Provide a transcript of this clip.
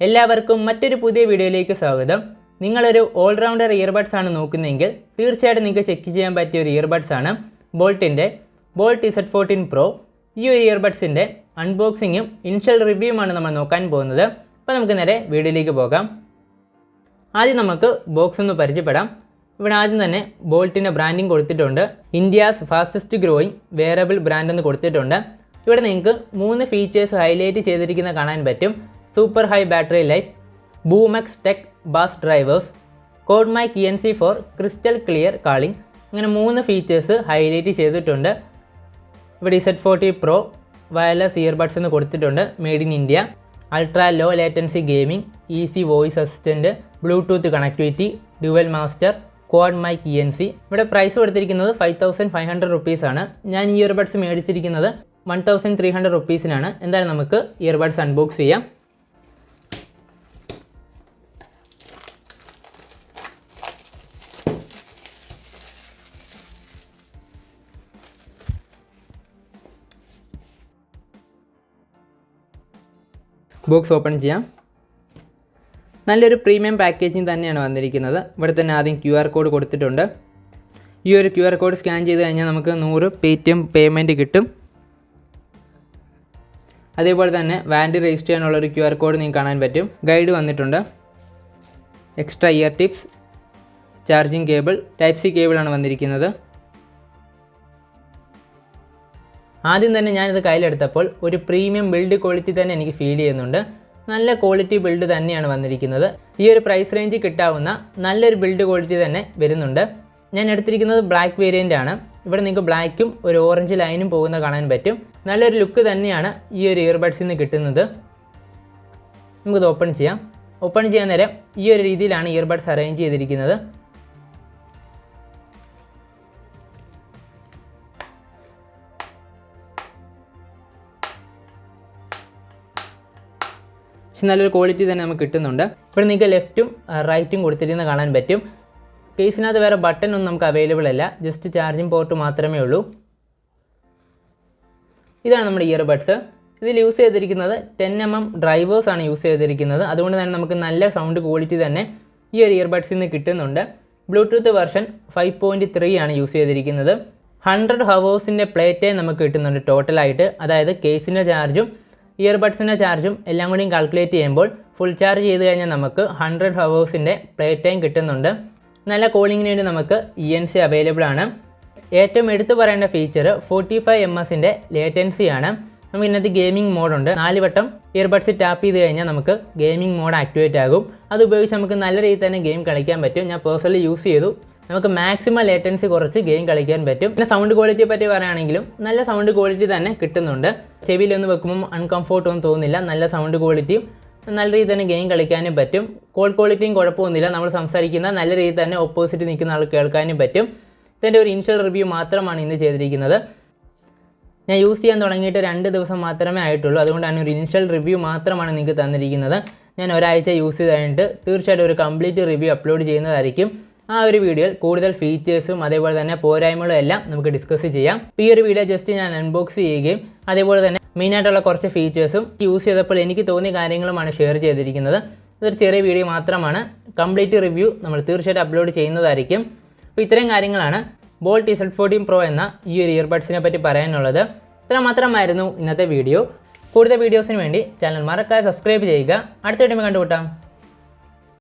എല്ലാവർക്കും മറ്റൊരു പുതിയ വീഡിയോയിലേക്ക് സ്വാഗതം. നിങ്ങളൊരു ഓൾറൗണ്ടർ ഇയർബഡ്സ് ആണ് നോക്കുന്നതെങ്കിൽ തീർച്ചയായിട്ടും നിങ്ങൾക്ക് ചെക്ക് ചെയ്യാൻ പറ്റിയ ഒരു ഇയർബഡ്സ് ആണ് ബോൾട്ടിൻ്റെ ബോൾട്ട് Z14 Pro. ഈ ഒരു ഇയർബഡ്സിൻ്റെ അൺബോക്സിങ്ങും ഇനിഷ്യൽ റിവ്യൂമാണ് നമ്മൾ നോക്കാൻ പോകുന്നത്. അപ്പോൾ നമുക്ക് നേരെ വീഡിയോയിലേക്ക് പോകാം. ആദ്യം നമുക്ക് ബോക്സ് ഒന്ന് പരിചയപ്പെടാം. ഇവിടെ ആദ്യം തന്നെ ബോൾട്ടിൻ്റെ ബ്രാൻഡിങ് കൊടുത്തിട്ടുണ്ട്. India's fastest growing wearable brand എന്ന് കൊടുത്തിട്ടുണ്ട്. ഇവിടെ നിങ്ങൾക്ക് 3 ഫീച്ചേഴ്സ് ഹൈലൈറ്റ് ചെയ്തിരിക്കുന്ന കാണാൻ പറ്റും. Super high battery life, Boomex tech bass drivers, quad mic ENC for crystal clear calling. അങ്ങനെ 3 ഫീച്ചേഴ്സ് ഹൈലൈറ്റ് ചെയ്തിട്ടുണ്ട്. ഇവിടെ Z14 Pro വയർലെസ് ഇയർബഡ്സ് എന്ന് കൊടുത്തിട്ടുണ്ട്. Made in India, ultra low latency gaming, easy voice assistant, bluetooth connectivity, dual master, quad mic ENC. ഇവിടെ price കൊടുത്തിരിക്കുന്നത് 5500 റുപ്പീസാണ്. ഞാൻ ഈ ഇയർബഡ്സ് മേടിച്ചിരിക്കുന്നത് 1300 റുപ്പീസിനാണ്. എന്തായാലും നമുക്ക് ഇയർബഡ്സ് അൺബോക്സ് ചെയ്യാം. ബോക്സ് ഓപ്പൺ ചെയ്യാം. നല്ലൊരു പ്രീമിയം പാക്കേജിങ് തന്നെയാണ് വന്നിരിക്കുന്നത്. ഇവിടെ തന്നെ ആദ്യം QR കോഡ് കൊടുത്തിട്ടുണ്ട്. ഈ ഒരു QR കോഡ് സ്കാൻ ചെയ്ത് കഴിഞ്ഞാൽ നമുക്ക് 100 Paytm പേയ്മെൻറ്റ് കിട്ടും. അതേപോലെ തന്നെ വാറണ്ടി രജിസ്റ്റർ ചെയ്യാനുള്ളൊരു QR കോഡ് നിങ്ങൾക്ക് കാണാൻ പറ്റും. ഗൈഡ് വന്നിട്ടുണ്ട്. Extra year tips, charging cable, Type-C കേബിളാണ് വന്നിരിക്കുന്നത്. ആദ്യം തന്നെ ഞാനിത് കയ്യിലെടുത്തപ്പോൾ ഒരു പ്രീമിയം ബിൽഡ് ക്വാളിറ്റി തന്നെ എനിക്ക് ഫീൽ ചെയ്യുന്നുണ്ട്. നല്ല ക്വാളിറ്റി ബിൽഡ് തന്നെയാണ് വന്നിരിക്കുന്നത്. ഈ ഒരു പ്രൈസ് റേഞ്ചിൽ കിട്ടാവുന്ന നല്ലൊരു ബിൽഡ് ക്വാളിറ്റി തന്നെ വരുന്നുണ്ട്. ഞാൻ എടുത്തിരിക്കുന്നത് ബ്ലാക്ക് വേരിയൻ്റ് ആണ്. ഇവിടെ നിങ്ങൾക്ക് ബ്ലാക്കും ഒരു ഓറഞ്ച് ലൈനും പോകുന്ന കാണാൻ പറ്റും. നല്ലൊരു ലുക്ക് തന്നെയാണ് ഈ ഒരു ഇയർബഡ്സിൽ നിന്ന് കിട്ടുന്നത്. നമുക്കിത് ഓപ്പൺ ചെയ്യാം. ഓപ്പൺ ചെയ്യാൻ നേരം ഈ ഒരു രീതിയിലാണ് ഇയർബഡ്സ് അറേഞ്ച് ചെയ്തിരിക്കുന്നത്. പക്ഷെ നല്ലൊരു ക്വാളിറ്റി തന്നെ നമുക്ക് കിട്ടുന്നുണ്ട്. ഇവിടെ നിങ്ങൾക്ക് ലെഫ്റ്റും റൈറ്റും കൊടുത്തിരിക്കുന്നത് കാണാൻ പറ്റും. കേസിനകത്ത് വേറെ ബട്ടൺ ഒന്നും നമുക്ക് അവൈലബിൾ അല്ല, ജസ്റ്റ് ചാർജിങ് പോർട്ട് മാത്രമേ ഉള്ളൂ. ഇതാണ് നമ്മുടെ ഇയർബഡ്സ്. ഇതിൽ യൂസ് ചെയ്തിരിക്കുന്നത് 10mm ഡ്രൈവേഴ്സ് ആണ് യൂസ് ചെയ്തിരിക്കുന്നത്. അതുകൊണ്ട് തന്നെ നമുക്ക് നല്ല സൗണ്ട് ക്വാളിറ്റി തന്നെ ഈ ഒരു ഇയർബഡ്സിൽ നിന്ന് കിട്ടുന്നുണ്ട്. ബ്ലൂടൂത്ത് വെർഷൻ 5.3 ആണ് യൂസ് ചെയ്തിരിക്കുന്നത്. 100 ഹവേഴ്സിൻ്റെ പ്ലേ ടൈം നമുക്ക് കിട്ടുന്നുണ്ട് ടോട്ടലായിട്ട്. അതായത് കേസിൻ്റെ ചാർജും ഇയർബഡ്സിൻ്റെ ചാർജും എല്ലാം കൂടിയും കാൽക്കുലേറ്റ് ചെയ്യുമ്പോൾ ഫുൾ ചാർജ് ചെയ്ത് കഴിഞ്ഞാൽ നമുക്ക് 100 ഹവേഴ്സിൻ്റെ പ്ലേ ടൈം കിട്ടുന്നുണ്ട്. നല്ല കോളിങ്ങിന് വേണ്ടി നമുക്ക് ENC അവൈലബിൾ ആണ്. ഏറ്റവും എടുത്തു പറയേണ്ട ഫീച്ചർ 45 ms ലേറ്റൻസി ആണ്. നമുക്ക് ഇതിനകത്ത് ഗെയിമിംഗ് മോഡുണ്ട്. 4 വട്ടം ഇയർബഡ്സ് ടാപ്പ് ചെയ്ത് കഴിഞ്ഞാൽ നമുക്ക് ഗെയിമിംഗ് മോഡ് ആക്ടിവേറ്റ് ആകും. അത് ഉപയോഗിച്ച് നമുക്ക് നല്ല രീതിയിൽ തന്നെ ഗെയിം കളിക്കാൻ പറ്റും. ഞാൻ പേഴ്സണലി യൂസ് ചെയ്തു. നമുക്ക് മാക്സിമം ലേറ്റൻസി കുറച്ച് ഗെയിം കളിക്കാൻ പറ്റും. പിന്നെ സൗണ്ട് ക്വാളിറ്റിയെ പറ്റി പറയുകയാണെങ്കിലും നല്ല സൗണ്ട് ക്വാളിറ്റി തന്നെ കിട്ടുന്നുണ്ട്. ചെവിയിലൊന്ന് വെക്കുമ്പം അൺകംഫോർട്ട് ഒന്നും തോന്നുന്നില്ല. നല്ല സൗണ്ട് ക്വാളിറ്റിയും നല്ല രീതിയിൽ തന്നെ ഗെയിം കളിക്കാനും പറ്റും. കോൾ ക്വാളിറ്റിയും കുഴപ്പമൊന്നുമില്ല. നമ്മൾ സംസാരിക്കുന്ന നല്ല രീതിയിൽ തന്നെ ഓപ്പോസിറ്റ് നിൽക്കുന്ന ആൾ കേൾക്കാനും പറ്റും. ഇതിൻ്റെ ഒരു ഇനിഷ്യൽ റിവ്യൂ മാത്രമാണ് ഇന്ന് ചെയ്തിരിക്കുന്നത്. ഞാൻ യൂസ് ചെയ്യാൻ തുടങ്ങിയിട്ട് 2 ദിവസം മാത്രമേ ആയിട്ടുള്ളൂ. അതുകൊണ്ടാണ് ഒരു ഇനിഷ്യൽ റിവ്യൂ മാത്രമാണ് നിങ്ങൾക്ക് തന്നിരിക്കുന്നത്. ഞാൻ ഒരാഴ്ച യൂസ് ചെയ്ത് കഴിഞ്ഞിട്ട് തീർച്ചയായിട്ടും ഒരു കംപ്ലീറ്റ് റിവ്യൂ അപ്ലോഡ് ചെയ്യുന്നതായിരിക്കും. ആ ഒരു വീഡിയോയിൽ കൂടുതൽ ഫീച്ചേഴ്സും അതേപോലെ തന്നെ പോരായ്മകളും എല്ലാം നമുക്ക് ഡിസ്കസ് ചെയ്യാം. ഈ ഒരു വീഡിയോ ജസ്റ്റ് ഞാൻ അൺബോക്സ് ചെയ്യുകയും അതേപോലെ തന്നെ മെയിനായിട്ടുള്ള കുറച്ച് ഫീച്ചേഴ്സും യൂസ് ചെയ്തപ്പോൾ എനിക്ക് തോന്നിയ കാര്യങ്ങളുമാണ് ഷെയർ ചെയ്തിരിക്കുന്നത്. ഇതൊരു ചെറിയ വീഡിയോ മാത്രമാണ്. കംപ്ലീറ്റ് റിവ്യൂ നമ്മൾ തീർച്ചയായിട്ടും അപ്ലോഡ് ചെയ്യുന്നതായിരിക്കും. അപ്പോൾ ഇത്രയും കാര്യങ്ങളാണ് ബോൾട്ട് Z14 Pro എന്ന ഈ ഒരു ഇയർബഡ്സിനെ പറ്റി പറയാനുള്ളത്. ഇത്ര മാത്രമായിരുന്നു ഇന്നത്തെ വീഡിയോ. കൂടുതൽ വീഡിയോസിന് വേണ്ടി ചാനൽ മറക്കാതെ സബ്സ്ക്രൈബ് ചെയ്യുക. അടുത്ത വീഡിയോ കണ്ടുമുട്ടാം.